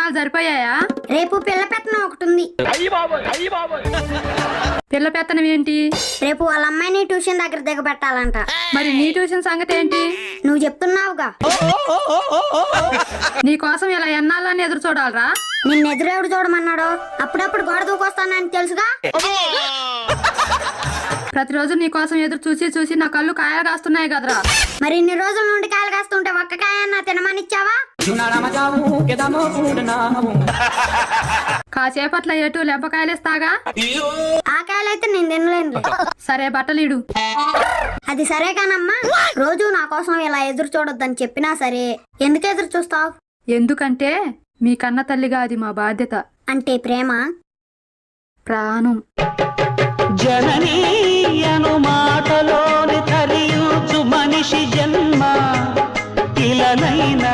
పుస్తకాలు సరిపోయాయా? రేపు పిల్ల పెత్తనం ఒకటి ఉంది. పిల్ల పెత్తనం ఏంటి? రేపు వాళ్ళ అమ్మాయిని ట్యూషన్ దగ్గర దిగబెట్టాలంట. మరి నీ ట్యూషన్ సంగతి ఏంటి? నువ్వు చెప్తున్నావుగా. నీ కోసం ఇలా ఎన్నాళ్ళని ఎదురు చూడాలరా? నిన్ను ఎదురెవడు చూడమన్నాడు? అప్పుడప్పుడు గోడ దూకొస్తానని తెలుసుగా. ప్రతిరోజు నీ కోసం ఎదురు చూసి చూసి నా కళ్ళు కాయలు కాస్తున్నాయి కదరా. మరి ఇన్ని రోజుల నుండి కాయలు కాస్తుంటే ఒక్క కాయన్నా తినమనిచ్చావా? కాసేపట్ల ఎటు లెంపకాయలు ఇస్తాగా. ఆ కాయలైతే నేను తినలేను. సరే బట్టలీడు. అది సరే కానమ్మా, రోజు నా కోసం ఇలా ఎదురు చూడొద్దని చెప్పినా సరే ఎందుకు ఎదురు చూస్తావు? ఎందుకంటే మీ కన్న తల్లిగా అది మా బాధ్యత. అంటే ప్రేమ, ప్రాణం. జననీయను మాటలోని తరియుచు మనిషి జన్మ ఇలనైనా